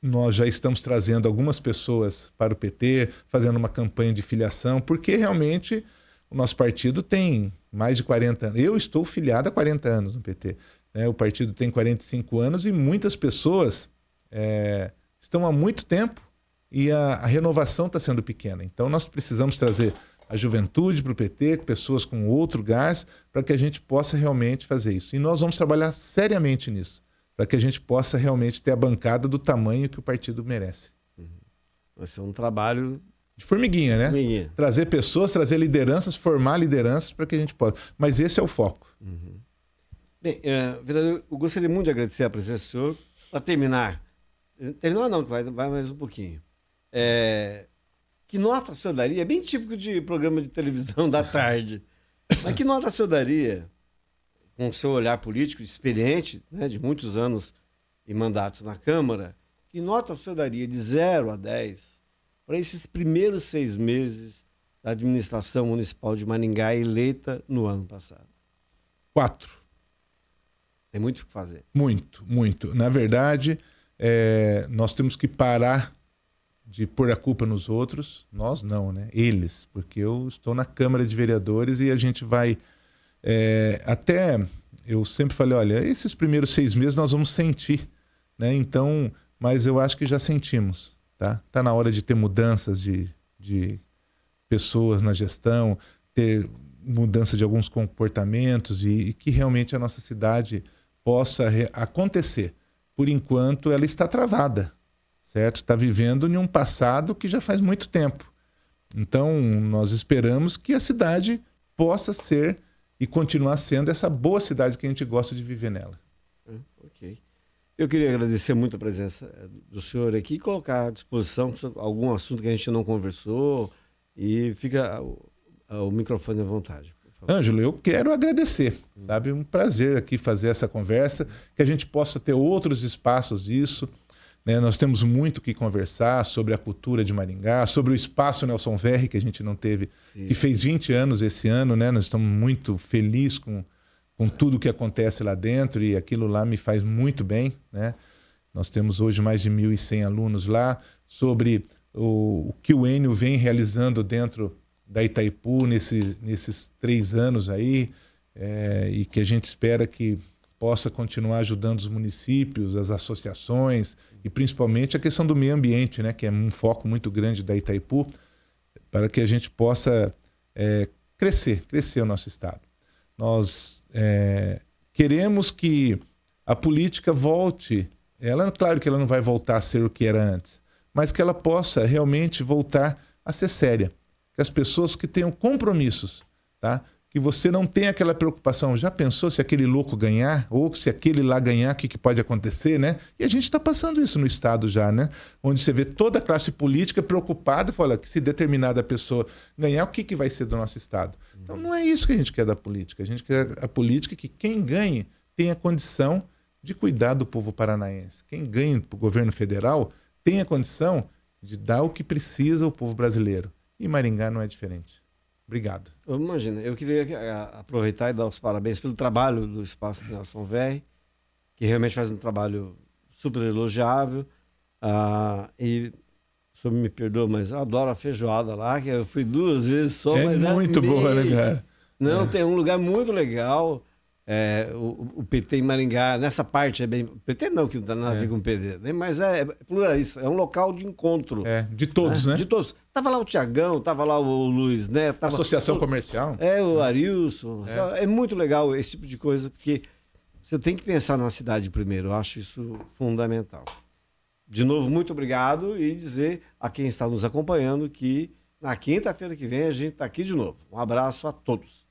nós já estamos trazendo algumas pessoas para o PT, fazendo uma campanha de filiação, porque realmente o nosso partido tem mais de 40 anos. Eu estou filiado há 40 anos no PT. Né? O partido tem 45 anos e muitas pessoas estão há muito tempo e a renovação está sendo pequena. Então nós precisamos trazer a juventude para o PT, pessoas com outro gás, para que a gente possa realmente fazer isso. E nós vamos trabalhar seriamente nisso, para que a gente possa realmente ter a bancada do tamanho que o partido merece. Vai ser um trabalho de formiguinha, né? Formiguinha. Trazer pessoas, trazer lideranças, formar lideranças para que a gente possa. Mas esse é o foco. Bem, vereador, eu gostaria muito de agradecer a presença do senhor. Para terminar não, que vai mais um pouquinho. Que nota o senhor daria? É bem típico de programa de televisão da tarde. Mas que nota o senhor daria, com o seu olhar político experiente, né, de muitos anos e mandatos na Câmara, que nota o senhor daria de 0 a 10 para esses primeiros 6 meses da administração municipal de Maringá eleita no ano passado? 4. Tem muito o que fazer. Muito, muito. Na verdade, nós temos que parar de pôr a culpa nos outros. Nós não, né? Eles. Porque eu estou na Câmara de Vereadores e a gente vai... até eu sempre falei, olha, esses primeiros 6 meses nós vamos sentir, né? Então, mas eu acho que já sentimos, tá? Tá na hora de ter mudanças de pessoas na gestão, ter mudança de alguns comportamentos e que realmente a nossa cidade possa acontecer. Por enquanto, ela está travada, certo? Está vivendo em um passado que já faz muito tempo. Então, nós esperamos que a cidade possa ser e continuar sendo essa boa cidade que a gente gosta de viver nela. Ok. Eu queria agradecer muito a presença do senhor aqui e colocar à disposição algum assunto que a gente não conversou e fica o microfone à vontade. Ângelo, eu quero agradecer, sabe? Um prazer aqui fazer essa conversa, que a gente possa ter outros espaços disso. Né? Nós temos muito que conversar sobre a cultura de Maringá, sobre o espaço Nelson Verri, que a gente não teve, que fez 20 anos esse ano, né? Nós estamos muito felizes com tudo que acontece lá dentro e aquilo lá me faz muito bem, né? Nós temos hoje mais de 1.100 alunos lá, sobre o que o Enio vem realizando dentro da Itaipu nesses 3 anos aí, e que a gente espera que possa continuar ajudando os municípios, as associações e principalmente a questão do meio ambiente, né, que é um foco muito grande da Itaipu, para que a gente possa crescer o nosso estado. Nós queremos que a política volte, claro que ela não vai voltar a ser o que era antes, mas que ela possa realmente voltar a ser séria. Que as pessoas que tenham compromissos, tá? Que você não tenha aquela preocupação, já pensou se aquele louco ganhar? Ou se aquele lá ganhar, o que pode acontecer, né? E a gente está passando isso no Estado já, né? Onde você vê toda a classe política preocupada, fala que se determinada pessoa ganhar, o que vai ser do nosso Estado? Então não é isso que a gente quer da política. A gente quer a política que quem ganhe tenha condição de cuidar do povo paranaense. Quem ganhe para o governo federal tenha condição de dar o que precisa o povo brasileiro. E Maringá não é diferente. Obrigado. Imagina, eu queria aproveitar e dar os parabéns pelo trabalho do Espaço Nelson Verri, que realmente faz um trabalho super elogiável. E o senhor me perdoa, mas eu adoro a feijoada lá, que eu fui 2 vezes só, mas muito boa, né, cara? Não, tem um lugar muito legal. O PT em Maringá, nessa parte é bem... PT não, que não tem nada a ver com o PT, né? Mas é pluralista, é um local de encontro. De todos, né? De todos. Tava lá o Tiagão, tava lá o Luiz Neto. Tava... Associação Comercial. O Arilson. É muito legal esse tipo de coisa, porque você tem que pensar na cidade primeiro. Eu acho isso fundamental. De novo, muito obrigado e dizer a quem está nos acompanhando que na quinta-feira que vem a gente está aqui de novo. Um abraço a todos.